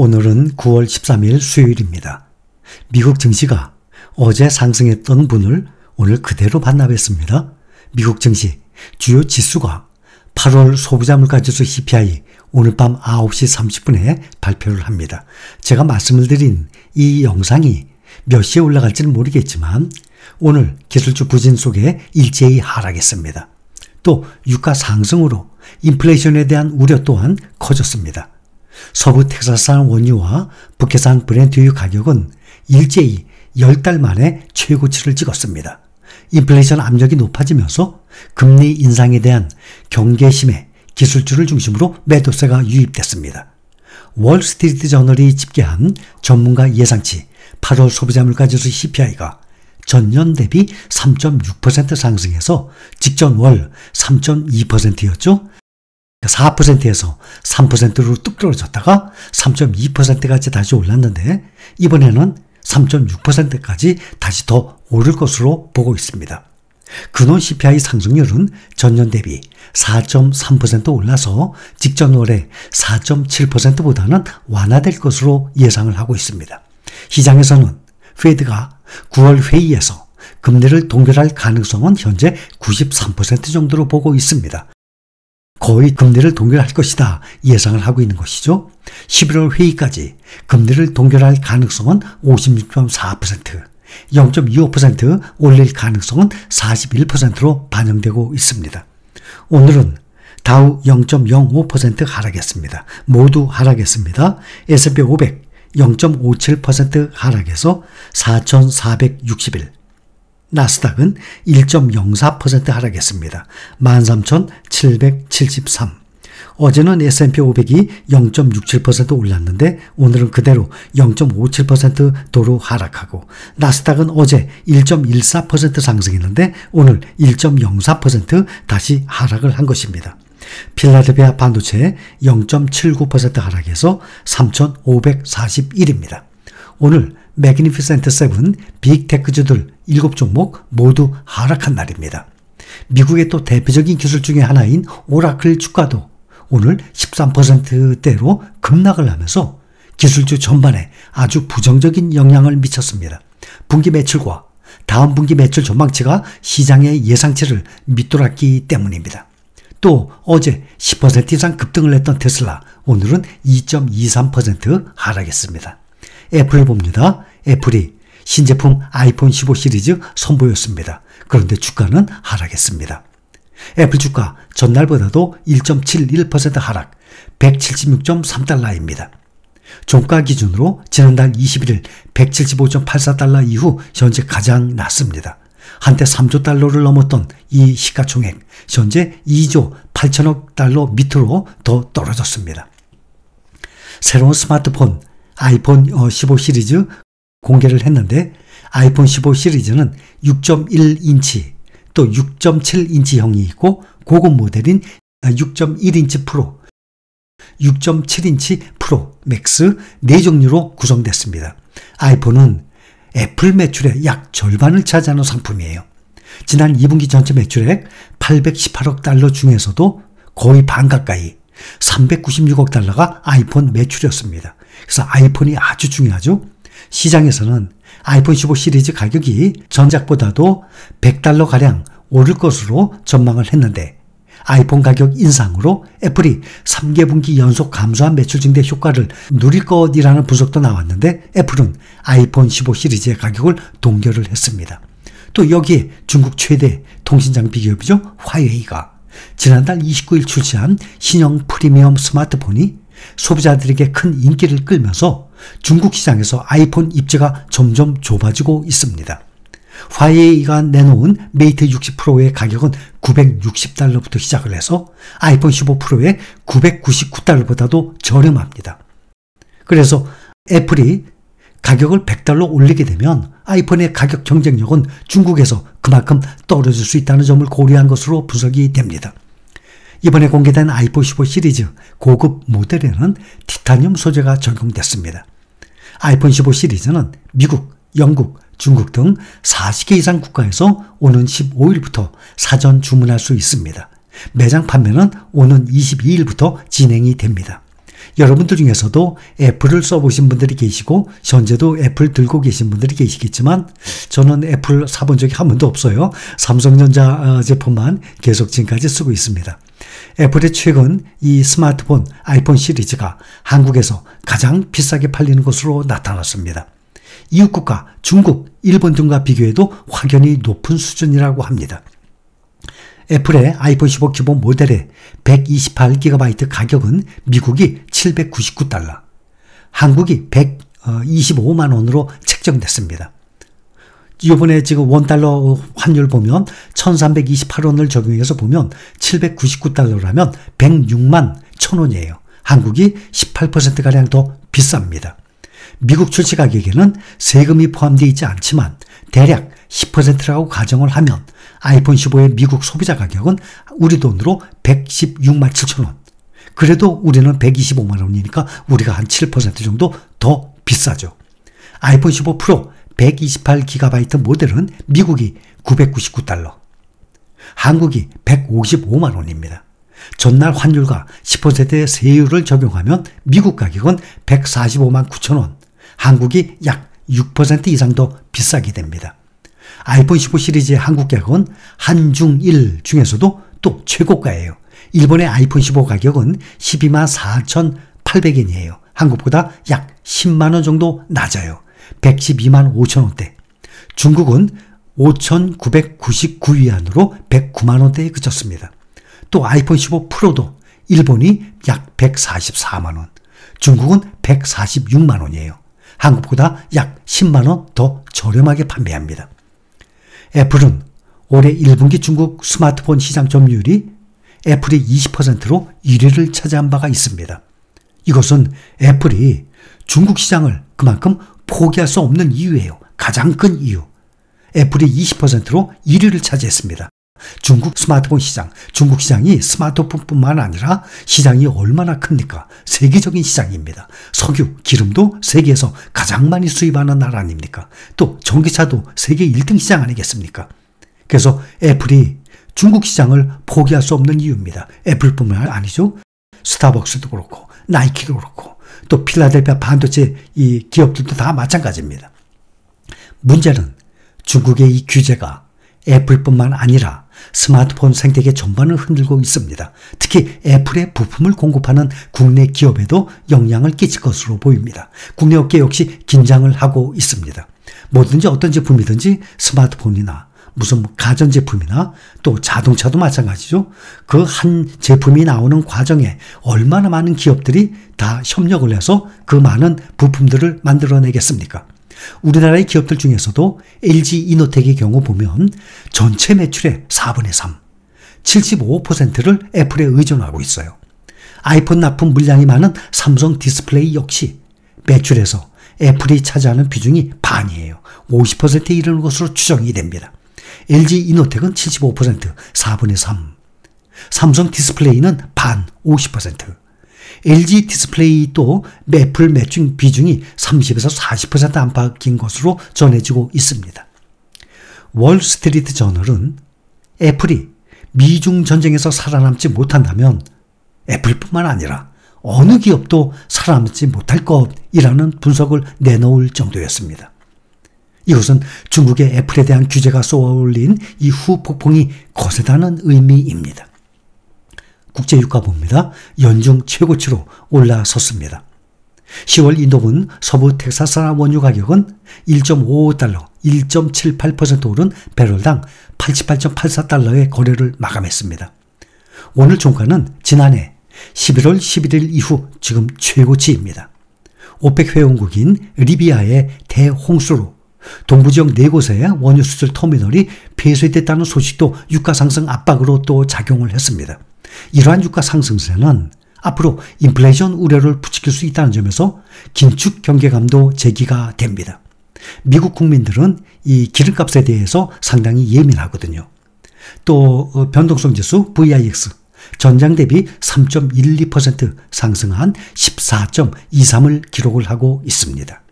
오늘은 9월 13일 수요일입니다. 미국 증시가 어제 상승했던 분을 오늘 그대로 반납했습니다. 미국 증시 주요 지수가 8월 소비자 물가지수 CPI 오늘 밤 9시 30분에 발표를 합니다. 제가 말씀을 드린 이 영상이 몇 시에 올라갈지는 모르겠지만 오늘 기술주 부진 속에 일제히 하락했습니다. 또 유가 상승으로 인플레이션에 대한 우려 또한 커졌습니다. 서부 텍사스산 원유와 북해산 브렌트유 가격은 일제히 10달 만에 최고치를 찍었습니다. 인플레이션 압력이 높아지면서 금리 인상에 대한 경계심에 기술주를 중심으로 매도세가 유입됐습니다. 월스트리트 저널이 집계한 전문가 예상치 8월 소비자 물가지수 CPI가 전년 대비 3.6% 상승해서 직전 월 3.2%였죠. 4%에서 3%로 뚝 떨어졌다가 3.2%까지 다시 올랐는데 이번에는 3.6%까지 다시 더 오를 것으로 보고 있습니다. 근원 CPI 상승률은 전년 대비 4.3% 올라서 직전 월에 4.7%보다는 완화될 것으로 예상을 하고 있습니다. 시장에서는 페드가 9월 회의에서 금리를 동결할 가능성은 현재 93% 정도로 보고 있습니다. 거의 금리를 동결할 것이다 예상을 하고 있는 것이죠. 11월 회의까지 금리를 동결할 가능성은 56.4%, 0.25% 올릴 가능성은 41%로 반영되고 있습니다. 오늘은 다우 0.05% 하락했습니다. 모두 하락했습니다. S&P 500 0.57% 하락해서 4,461. 나스닥은 1.04% 하락했습니다. 13,773. 어제는 S&P 500이 0.67% 올랐는데 오늘은 그대로 0.57% 도로 하락하고 나스닥은 어제 1.14% 상승했는데 오늘 1.04% 다시 하락을 한 것입니다. 필라델피아 반도체 0.79% 하락해서 3,541입니다. 오늘 매그니피센트 7 빅테크주들 7종목 모두 하락한 날입니다. 미국의 또 대표적인 기술 중에 하나인 오라클 주가도 오늘 13%대로 급락을 하면서 기술주 전반에 아주 부정적인 영향을 미쳤습니다. 분기 매출과 다음 분기 매출 전망치가 시장의 예상치를 밑돌았기 때문입니다. 또 어제 10% 이상 급등을 했던 테슬라 오늘은 2.23% 하락했습니다. 애플을 봅니다. 애플이 신제품 아이폰 15 시리즈 선보였습니다. 그런데 주가는 하락했습니다. 애플 주가 전날보다도 1.71% 하락, 176.3달러입니다. 종가 기준으로 지난달 21일 175.84달러 이후 현재 가장 낮습니다. 한때 3조 달러를 넘었던 이 시가총액 현재 2조 8천억 달러 밑으로 더 떨어졌습니다. 새로운 스마트폰 아이폰 15 시리즈 공개를 했는데 아이폰 15 시리즈는 6.1인치 또 6.7인치형이 있고 고급 모델인 6.1인치 프로, 6.7인치 프로, 맥스 4종류로 구성됐습니다. 아이폰은 애플 매출의 약 절반을 차지하는 상품이에요. 지난 2분기 전체 매출액 818억 달러 중에서도 거의 반 가까이 396억 달러가 아이폰 매출이었습니다. 그래서 아이폰이 아주 중요하죠. 시장에서는 아이폰 15 시리즈 가격이 전작보다도 100달러가량 오를 것으로 전망을 했는데 아이폰 가격 인상으로 애플이 3개분기 연속 감소한 매출 증대 효과를 누릴 것이라는 분석도 나왔는데 애플은 아이폰 15 시리즈의 가격을 동결을 했습니다. 또 여기에 중국 최대 통신장비 기업이죠. 화웨이가 지난달 29일 출시한 신형 프리미엄 스마트폰이 소비자들에게 큰 인기를 끌면서 중국 시장에서 아이폰 입지가 점점 좁아지고 있습니다. 화웨이가 내놓은 메이트 60 프로의 가격은 960달러부터 시작을 해서 아이폰 15 프로의 999달러보다도 저렴합니다. 그래서 애플이 가격을 100달러 올리게 되면 아이폰의 가격 경쟁력은 중국에서 그만큼 떨어질 수 있다는 점을 고려한 것으로 분석이 됩니다. 이번에 공개된 아이폰 15 시리즈 고급 모델에는 티타늄 소재가 적용됐습니다. 아이폰 15 시리즈는 미국, 영국, 중국 등 40개 이상 국가에서 오는 15일부터 사전 주문할 수 있습니다. 매장 판매는 오는 22일부터 진행이 됩니다. 여러분들 중에서도 애플을 써보신 분들이 계시고 현재도 애플 들고 계신 분들이 계시겠지만 저는 애플 사본 적이 한 번도 없어요. 삼성전자 제품만 계속 지금까지 쓰고 있습니다. 애플의 최근 이 스마트폰 아이폰 시리즈가 한국에서 가장 비싸게 팔리는 것으로 나타났습니다. 이웃국가 중국, 일본 등과 비교해도 확연히 높은 수준이라고 합니다. 애플의 아이폰 15 기본 모델의 128GB 가격은 미국이 799달러, 한국이 125만원으로 책정됐습니다. 이번에 지금 원달러 환율 보면 1328원을 적용해서 보면 799달러라면 106만 1000원이에요. 한국이 18%가량 더 비쌉니다. 미국 출시 가격에는 세금이 포함되어 있지 않지만 대략 10%라고 가정을 하면 아이폰 15의 미국 소비자 가격은 우리 돈으로 116만 7천원. 그래도 우리는 125만 원이니까 우리가 한 7% 정도 더 비싸죠. 아이폰 15 프로 128GB 모델은 미국이 999달러, 한국이 155만 원입니다. 전날 환율과 10%의 세율을 적용하면 미국 가격은 145만 9천원, 한국이 약 6% 이상 더 비싸게 됩니다. 아이폰 15 시리즈의 한국 가격은 한중일 중에서도 또 최고가예요. 일본의 아이폰 15 가격은 12만 4,800엔이에요. 한국보다 약 10만원 정도 낮아요. 112만 5천원대. 중국은 5,999위안으로 109만원대에 그쳤습니다. 또 아이폰 15 프로도 일본이 약 144만원, 중국은 146만원이에요. 한국보다 약 10만원 더 저렴하게 판매합니다. 애플은 올해 1분기 중국 스마트폰 시장 점유율이 애플이 20%로 1위를 차지한 바가 있습니다. 이것은 애플이 중국 시장을 그만큼 포기할 수 없는 이유예요. 가장 큰 이유. 애플이 20%로 1위를 차지했습니다. 중국 스마트폰 시장, 중국 시장이 스마트폰뿐만 아니라 시장이 얼마나 큽니까? 세계적인 시장입니다. 석유, 기름도 세계에서 가장 많이 수입하는 나라 아닙니까? 또 전기차도 세계 1등 시장 아니겠습니까? 그래서 애플이 중국 시장을 포기할 수 없는 이유입니다. 애플뿐만 아니죠. 스타벅스도 그렇고 나이키도 그렇고 또 필라델피아 반도체 이 기업들도 다 마찬가지입니다. 문제는 중국의 이 규제가 애플뿐만 아니라 스마트폰 생태계 전반을 흔들고 있습니다. 특히 애플의 부품을 공급하는 국내 기업에도 영향을 끼칠 것으로 보입니다. 국내 업계 역시 긴장을 하고 있습니다. 뭐든지 어떤 제품이든지 스마트폰이나 무슨 가전제품이나 또 자동차도 마찬가지죠. 그 한 제품이 나오는 과정에 얼마나 많은 기업들이 다 협력을 해서 그 많은 부품들을 만들어내겠습니까? 우리나라의 기업들 중에서도 LG 이노텍의 경우 보면 전체 매출의 4분의 3, 75%를 애플에 의존하고 있어요. 아이폰 납품 물량이 많은 삼성 디스플레이 역시 매출에서 애플이 차지하는 비중이 반이에요. 50%에 이르는 것으로 추정이 됩니다. LG 이노텍은 75%, 4분의 3. 삼성 디스플레이는 반, 50%. LG 디스플레이도 애플 매출 비중이 30에서 40% 안팎인 것으로 전해지고 있습니다. 월스트리트 저널은 애플이 미중 전쟁에서 살아남지 못한다면 애플뿐만 아니라 어느 기업도 살아남지 못할 것이라는 분석을 내놓을 정도였습니다. 이것은 중국의 애플에 대한 규제가 쏘아올린 이 후폭풍이 거세다는 의미입니다. 국제유가 봅니다. 연중 최고치로 올라섰습니다. 10월 인도분 서부 텍사스산 원유 가격은 1.55달러, 1.78% 오른 배럴당 88.84달러의 거래를 마감했습니다. 오늘 종가는 지난해 11월 11일 이후 지금 최고치입니다. 오펙 회원국인 리비아의 대홍수로 동부지역 4곳의 원유 수출 터미널이 폐쇄됐다는 소식도 유가 상승 압박으로 또 작용을 했습니다. 이러한 유가 상승세는 앞으로 인플레이션 우려를 부추길 수 있다는 점에서 긴축 경계감도 제기가 됩니다. 미국 국민들은 이 기름값에 대해서 상당히 예민하거든요. 또 변동성 지수 VIX 전장 대비 3.12% 상승한 14.23을 기록을 하고 있습니다.